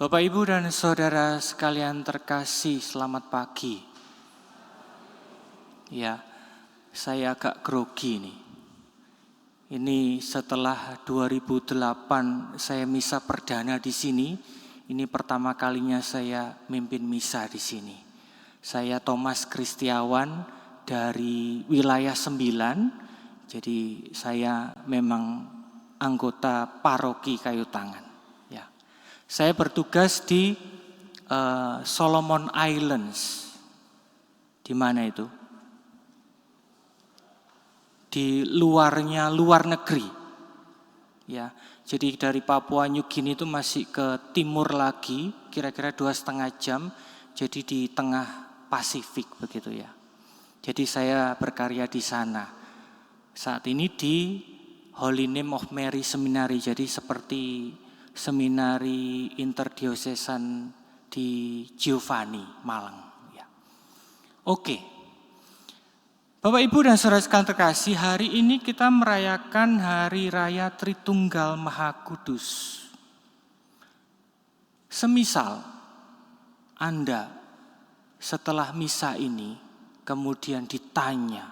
Bapak, Ibu, dan Saudara sekalian terkasih, selamat pagi. Ya, saya agak grogi nih. Ini setelah 2008 saya misa perdana di sini. Ini pertama kalinya saya mimpin misa di sini. Saya Thomas Kristiawan dari wilayah 9. Jadi saya memang anggota paroki Kayu Tangan. Saya bertugas di Solomon Islands. Di mana itu? Di luar negeri. Ya, jadi dari Papua New Guinea itu masih ke timur lagi, kira-kira 2,5 jam. Jadi di tengah Pasifik begitu ya. Jadi saya berkarya di sana. Saat ini di Holy Name of Mary Seminary. Jadi seperti seminari interdiosesan di Giovanni, Malang. Ya. Oke. Bapak, Ibu, dan Saudara sekalian terkasih, hari ini kita merayakan Hari Raya Tritunggal Maha Kudus. Semisal Anda setelah misa ini kemudian ditanya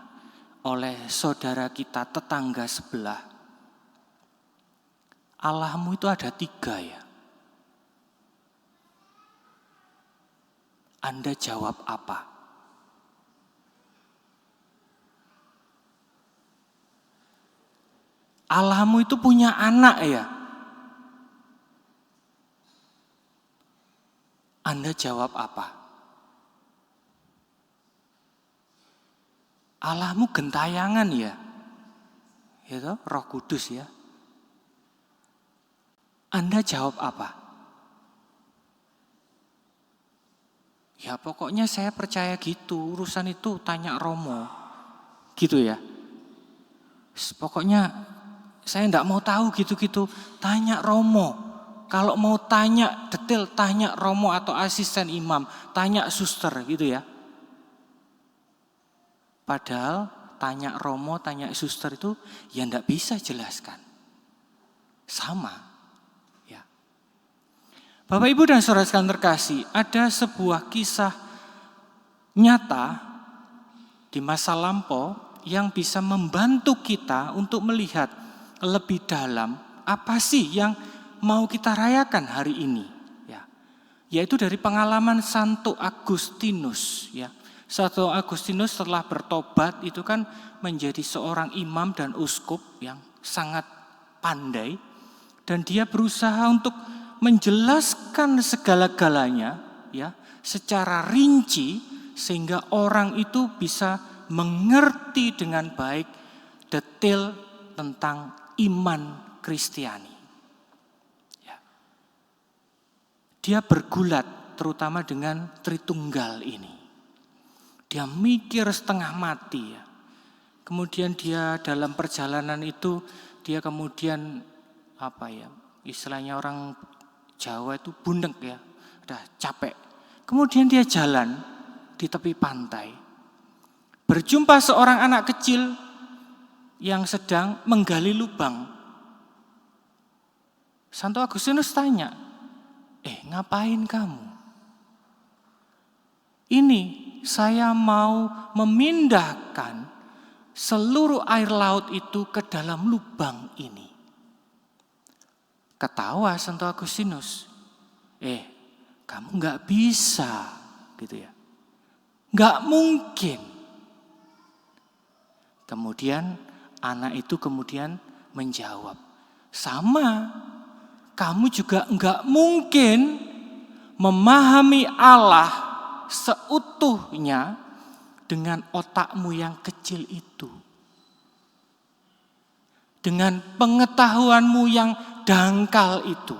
oleh saudara kita tetangga sebelah, Allahmu itu ada 3 ya? Anda jawab apa? Allahmu itu punya anak ya? Anda jawab apa? Allahmu gentayangan ya? Itu Roh Kudus ya? Anda jawab apa? Ya pokoknya saya percaya gitu, urusan itu tanya Romo. Gitu ya. Pokoknya saya enggak mau tahu gitu-gitu, tanya Romo. Kalau mau tanya detail, tanya Romo atau asisten imam, tanya suster gitu ya. Padahal tanya Romo, tanya suster itu ya enggak bisa jelaskan. Sama. Bapak, Ibu, dan Saudara sekalian terkasih, ada sebuah kisah nyata di masa lampau yang bisa membantu kita untuk melihat lebih dalam apa sih yang mau kita rayakan hari ini. Yaitu dari pengalaman Santo Agustinus. Santo Agustinus setelah bertobat itu kan menjadi seorang imam dan uskup yang sangat pandai. Dan dia berusaha untuk menjelaskan segala-galanya ya secara rinci sehingga orang itu bisa mengerti dengan baik detail tentang iman Kristiani. Ya. Dia bergulat terutama dengan Tritunggal ini. Dia mikir setengah mati ya. Kemudian dia dalam perjalanan itu dia kemudian istilahnya orang Jawa itu bundek ya, udah capek. Kemudian dia jalan di tepi pantai. Berjumpa seorang anak kecil yang sedang menggali lubang. Santo Agustinus tanya, ngapain kamu? Ini saya mau memindahkan seluruh air laut itu ke dalam lubang ini. Ketawa Santo Agustinus, kamu gak bisa gitu ya. Gak mungkin. Kemudian anak itu kemudian menjawab, sama, kamu juga gak mungkin memahami Allah seutuhnya dengan otakmu yang kecil itu. Dengan pengetahuanmu yang dangkal itu.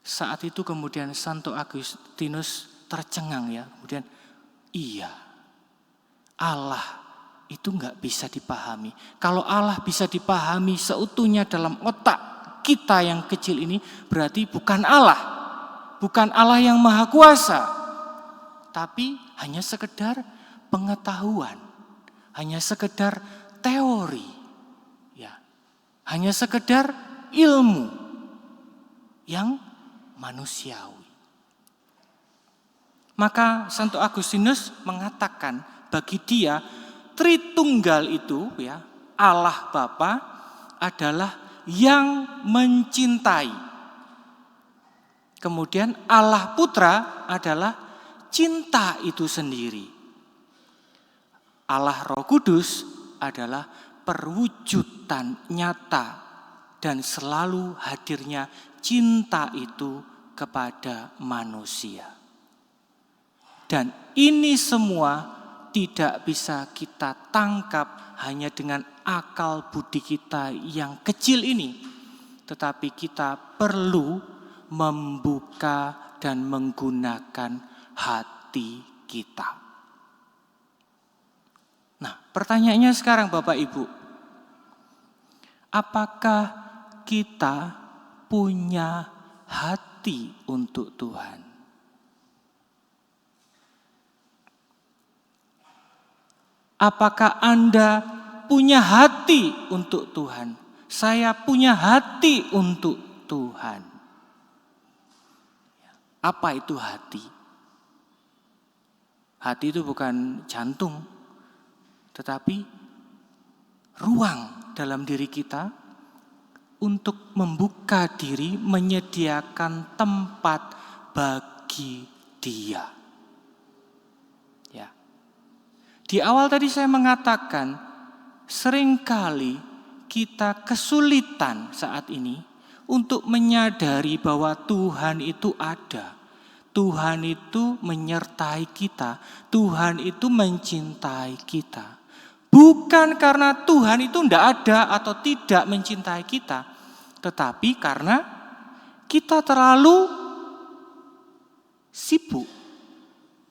Saat itu kemudian Santo Agustinus tercengang ya. Kemudian iya, Allah itu gak bisa dipahami. Kalau Allah bisa dipahami seutuhnya dalam otak kita yang kecil ini, berarti bukan Allah. Bukan Allah yang maha kuasa. Tapi hanya sekedar pengetahuan. Hanya sekedar teori. Ya. Hanya sekedar ilmu. yang manusiawi. Maka Santo Agustinus mengatakan bagi dia Tritunggal itu ya, Allah Bapa adalah yang mencintai. Kemudian Allah Putra adalah cinta itu sendiri. Allah Roh Kudus adalah perwujudan nyata dan selalu hadirnya cinta itu kepada manusia. Dan ini semua tidak bisa kita tangkap hanya dengan akal budi kita yang kecil ini. Tetapi kita perlu membuka dan menggunakan hati kita. Nah, pertanyaannya sekarang Bapak Ibu. Apakah kita punya hati untuk Tuhan? Apakah Anda punya hati untuk Tuhan? Saya punya hati untuk Tuhan. Apa itu hati? Hati itu bukan jantung, tetapi ruang dalam diri kita untuk membuka diri, menyediakan tempat bagi Dia. Ya. Di awal tadi saya mengatakan, seringkali kita kesulitan saat ini untuk menyadari bahwa Tuhan itu ada. Tuhan itu menyertai kita. Tuhan itu mencintai kita. Bukan karena Tuhan itu tidak ada atau tidak mencintai kita. Tetapi karena kita terlalu sibuk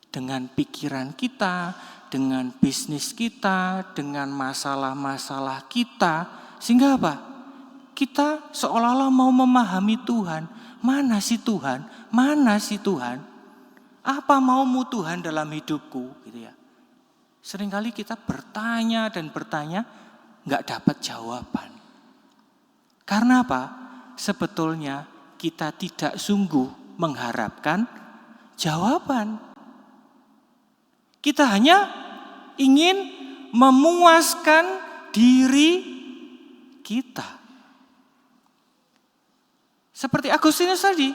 dengan pikiran kita, dengan bisnis kita, dengan masalah-masalah kita. Sehingga apa? Kita seolah-olah mau memahami Tuhan. Mana sih Tuhan? Mana sih Tuhan? Apa maumu Tuhan dalam hidupku? Gitu ya. Seringkali kita bertanya dan bertanya, nggak dapat jawaban. Karena apa? Sebetulnya kita tidak sungguh mengharapkan jawaban. Kita hanya ingin memuaskan diri kita. Seperti Agustinus tadi,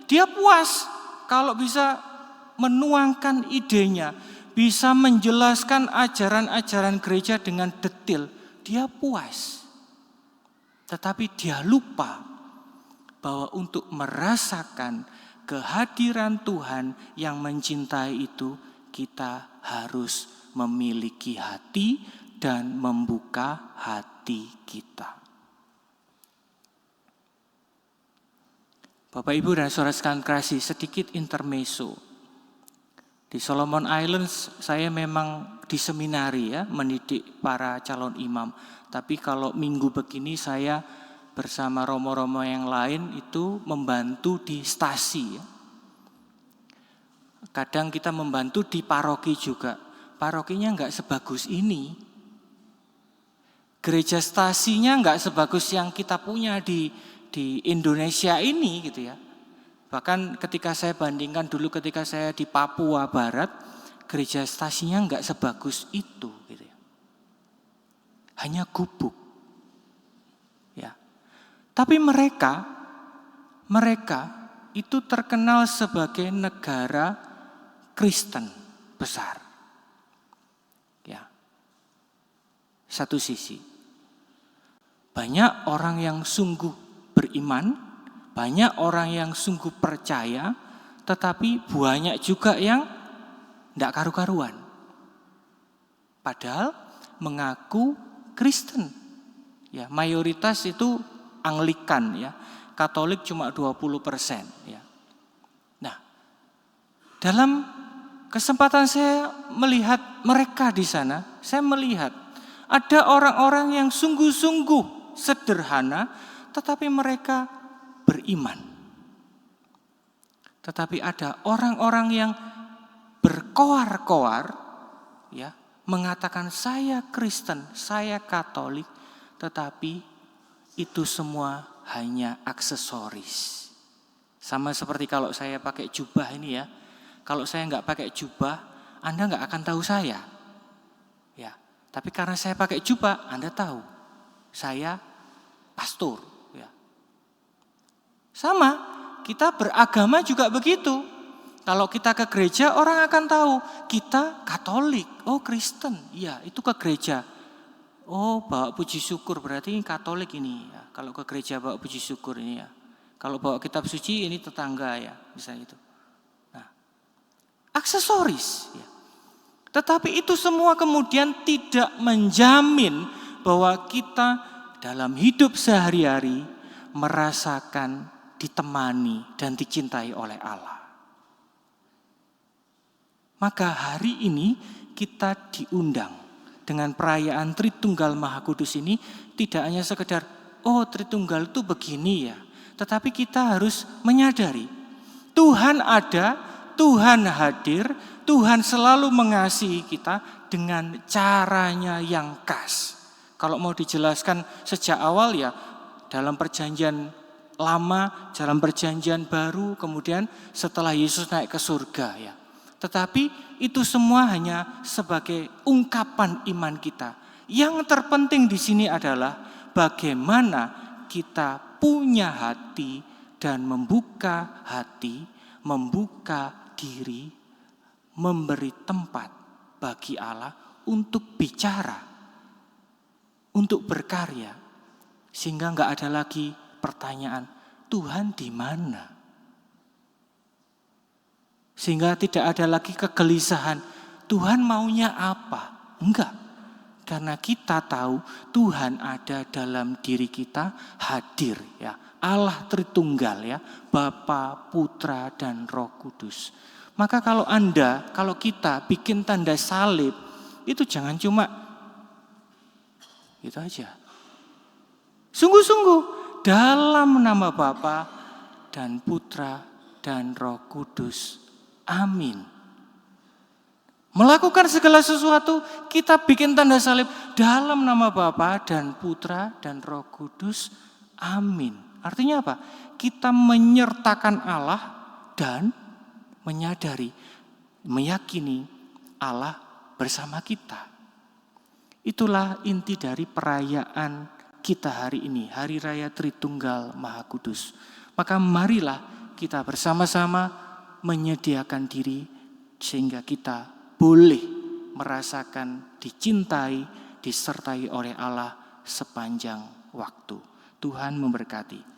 dia puas kalau bisa menuangkan idenya, bisa menjelaskan ajaran-ajaran gereja dengan detail. Dia puas. Tetapi dia lupa bahwa untuk merasakan kehadiran Tuhan yang mencintai itu, kita harus memiliki hati dan membuka hati kita. Bapak Ibu dan saudara sekalian kasih, sedikit intermezzo. Di Solomon Islands saya memang diseminari ya, mendidik para calon imam. Tapi kalau minggu begini saya bersama romo-romo yang lain itu membantu di stasi ya. Kadang kita membantu di paroki juga. Parokinya enggak sebagus ini. Gereja stasinya enggak sebagus yang kita punya di Indonesia ini gitu ya. Bahkan ketika saya bandingkan dulu ketika saya di Papua Barat, gereja stasinya enggak sebagus itu gitu ya. Hanya gubuk. Ya. Tapi mereka itu terkenal sebagai negara Kristen besar. Ya. Satu sisi. Banyak orang yang sungguh beriman, banyak orang yang sungguh percaya, tetapi banyak juga yang tidak karu-karuan. Padahal mengaku Kristen. Ya, mayoritas itu Anglikan ya. Katolik cuma 20% ya. Nah, dalam kesempatan saya melihat mereka di sana, saya melihat ada orang-orang yang sungguh-sungguh sederhana, tetapi mereka beriman. Tetapi ada orang-orang yang berkoar-koar, ya, mengatakan saya Kristen, saya Katolik, tetapi itu semua hanya aksesoris. Sama seperti kalau saya pakai jubah ini ya. Kalau saya nggak pakai jubah, Anda nggak akan tahu saya. Ya, tapi karena saya pakai jubah, Anda tahu saya pastor. Ya. Sama, kita beragama juga begitu. Kalau kita ke gereja, orang akan tahu kita Katolik. Oh, Kristen. Iya, itu ke gereja. Oh, bawa puji syukur berarti Katolik ini. Ya. Kalau ke gereja bawa puji syukur ini ya. Kalau bawa kitab suci ini tetangga ya, misalnya itu. Nah, aksesoris. Ya. Tetapi itu semua kemudian tidak menjamin bahwa kita dalam hidup sehari-hari merasakan ditemani dan dicintai oleh Allah. Maka hari ini kita diundang dengan perayaan Tritunggal Maha Kudus ini tidak hanya sekedar, oh Tritunggal itu begini ya. Tetapi kita harus menyadari Tuhan ada, Tuhan hadir, Tuhan selalu mengasihi kita dengan caranya yang khas. Kalau mau dijelaskan sejak awal ya, dalam perjanjian lama, dalam perjanjian baru, kemudian setelah Yesus naik ke surga ya. Tetapi itu semua hanya sebagai ungkapan iman kita. Yang terpenting di sini adalah bagaimana kita punya hati dan membuka hati, membuka diri, memberi tempat bagi Allah untuk bicara, untuk berkarya. Sehingga enggak ada lagi pertanyaan, Tuhan di mana? Sehingga tidak ada lagi kegelisahan, Tuhan maunya apa? Enggak. Karena kita tahu Tuhan ada dalam diri kita, hadir ya. Allah Tritunggal ya, Bapa, Putra dan Roh Kudus. Maka kalau kita bikin tanda salib, itu jangan cuma itu aja. Sungguh-sungguh dalam nama Bapa dan Putra dan Roh Kudus. Amin. Melakukan segala sesuatu, kita bikin tanda salib dalam nama Bapa dan Putra dan Roh Kudus. Amin. Artinya apa? Kita menyertakan Allah dan menyadari, meyakini Allah bersama kita. Itulah inti dari perayaan kita hari ini, Hari Raya Tritunggal Maha Kudus. Maka marilah kita bersama-sama menyediakan diri sehingga kita boleh merasakan dicintai, disertai oleh Allah sepanjang waktu. Tuhan memberkati.